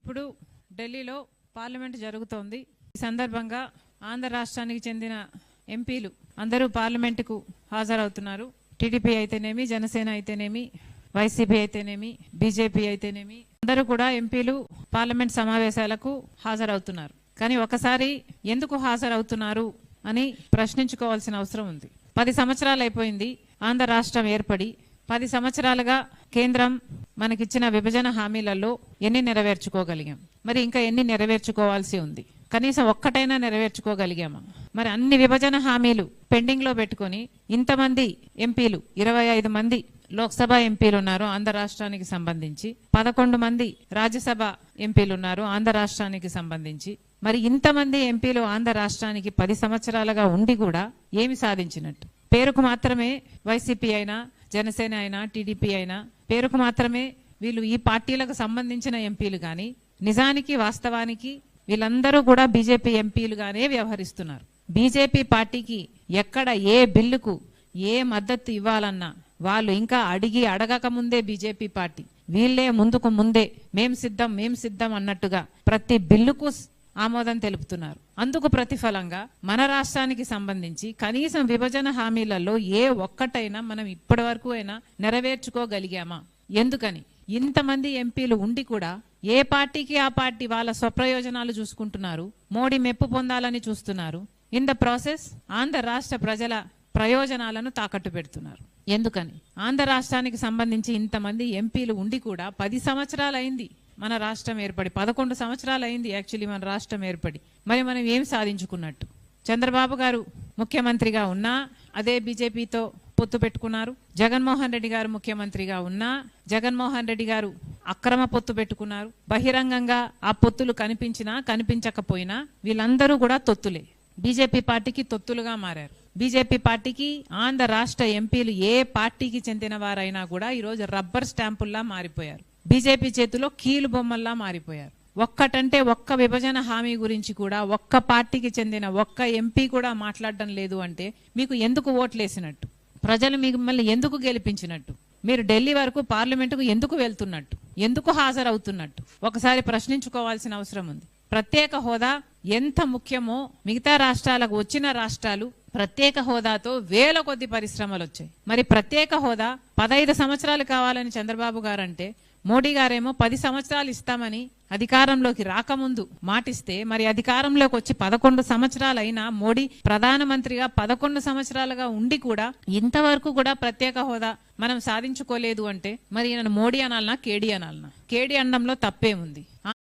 ఇప్పుడు ఢిల్లీలో పార్లమెంట్ జరుగుతోంది. ఈ సందర్భంగా ఆంధ్ర రాష్ట్రానికి చెందిన ఎంపీలు అందరూ పార్లమెంటుకు హాజరవుతున్నారు. టీడీపీ అయితేనేమి, జనసేన అయితేనేమి, వైసీపీ అయితేనేమి, బీజేపీ అయితేనేమి అందరూ కూడా ఎంపీలు పార్లమెంట్ సమావేశాలకు హాజరవుతున్నారు. కానీ ఒకసారి ఎందుకు హాజరవుతున్నారు అని ప్రశ్నించుకోవాల్సిన అవసరం ఉంది. 10 సంవత్సరాలు అయిపోయింది ఆంధ్ర రాష్ట్రం ఏర్పడి. 10 సంవత్సరాలుగా కేంద్రం మనకిచ్చిన విభజన హామీలలో ఎన్ని నెరవేర్చుకోగలిగాం? మరి ఇంకా ఎన్ని నెరవేర్చుకోవాల్సి ఉంది? కనీసం ఒక్కటైనా నెరవేర్చుకోగలిగామా? మరి అన్ని విభజన హామీలు పెండింగ్ లో పెట్టుకొని ఇంతమంది ఎంపీలు, 25 మంది లోక్సభ ఎంపీలు ఉన్నారు ఆంధ్ర రాష్ట్రానికి సంబంధించి, 11 మంది రాజ్యసభ ఎంపీలు ఉన్నారు ఆంధ్ర రాష్ట్రానికి సంబంధించి. మరి ఇంతమంది ఎంపీలు ఆంధ్ర రాష్ట్రానికి 10 సంవత్సరాలుగా ఉండి కూడా ఏమి సాధించినట్టు? పేరుకు మాత్రమే వైసీపీ అయినా, జనసేన అయినా, టీడీపీ అయినా పేరుకు మాత్రమే వీళ్ళు ఈ పార్టీలకు సంబంధించిన ఎంపీలు కానీ నిజానికి వాస్తవానికి వీళ్ళందరూ కూడా బీజేపీ ఎంపీలుగానే వ్యవహరిస్తున్నారు. బీజేపీ పార్టీకి ఎక్కడ ఏ బిల్లుకు ఏ మద్దతు ఇవ్వాలన్నా వాళ్ళు ఇంకా అడగక ముందే బీజేపీ పార్టీ వీళ్ళే ముందే మేం సిద్ధం అన్నట్టుగా ప్రతి బిల్లుకు ఆమోదం తెలుపుతున్నారు. అందుకు ప్రతిఫలంగా మన రాష్ట్రానికి సంబంధించి కనీసం విభజన హామీలలో ఏ ఒక్కటైనా మనం ఇప్పటి వరకు అయినా నెరవేర్చుకోగలిగామా? ఎందుకని ఇంతమంది ఎంపీలు ఉండి కూడా ఏ పార్టీకి ఆ పార్టీ వాళ్ళ స్వప్రయోజనాలు చూసుకుంటున్నారు, మోడీ మెప్పు పొందాలని చూస్తున్నారు. ఇన్ ద ప్రాసెస్ ఆంధ్ర రాష్ట్ర ప్రజల ప్రయోజనాలను తాకట్టు పెడుతున్నారు. ఎందుకని? ఆంధ్ర రాష్ట్రానికి సంబంధించి ఇంతమంది ఎంపీలు ఉండి కూడా 10 సంవత్సరాలు అయింది మన రాష్ట్రం ఏర్పడి, 11 సంవత్సరాలు అయింది యాక్చువల్లీ మన రాష్ట్రం ఏర్పడి. మరి మనం ఏం సాధించుకున్నట్టు? చంద్రబాబు గారు ముఖ్యమంత్రిగా ఉన్నా అదే బీజేపీతో పొత్తు పెట్టుకున్నారు. జగన్మోహన్ రెడ్డి గారు ముఖ్యమంత్రిగా ఉన్నా జగన్మోహన్ రెడ్డి గారు అక్రమ పొత్తు పెట్టుకున్నారు. బహిరంగంగా ఆ పొత్తులు కనిపించినా కనిపించకపోయినా వీళ్ళందరూ కూడా తొత్తులే. బీజేపీ పార్టీకి తొత్తులుగా మారారు. బీజేపీ పార్టీకి ఆంధ్ర రాష్ట్ర ఎంపీలు ఏ పార్టీకి చెందిన వారైనా కూడా ఈరోజు రబ్బర్ స్టాంపుల్లా మారిపోయారు. బీజేపీ చేతిలో కీలు బొమ్మల్లా మారిపోయారు. ఒక్కటంటే ఒక్క విభజన హామీ గురించి కూడా ఒక్క పార్టీకి చెందిన ఒక్క ఎంపీ కూడా మాట్లాడడం లేదు అంటే మీకు ఎందుకు ఓట్లేసినట్టు? ప్రజలు మిమ్మల్ని ఎందుకు గెలిపించినట్టు? మీరు ఢిల్లీ వరకు పార్లమెంటుకు ఎందుకు వెళ్తున్నట్టు? ఎందుకు హాజరవుతున్నట్టు? ఒకసారి ప్రశ్నించుకోవాల్సిన అవసరం ఉంది. ప్రత్యేక హోదా ఎంత ముఖ్యమో మిగతా రాష్ట్రాలకు వచ్చిన రాష్ట్రాలు ప్రత్యేక హోదాతో వేల కొద్ది పరిశ్రమలు వచ్చాయి. మరి ప్రత్యేక హోదా 15 సంవత్సరాలు కావాలని చంద్రబాబు గారంటే మోడీ గారేమో 10 సంవత్సరాలు ఇస్తామని అధికారంలోకి రాకముందు మాటిస్తే, మరి అధికారంలోకి వచ్చి 11 సంవత్సరాలు అయినా మోడీ ప్రధానమంత్రిగా 11 సంవత్సరాలుగా ఉండి కూడా ఇంతవరకు కూడా ప్రత్యేక హోదా మనం సాధించుకోలేదు అంటే మరి ఈయన మోడీ అనాలనా, కేడీ అనాలనా? కేడీ అనడంలో తప్పేముంది?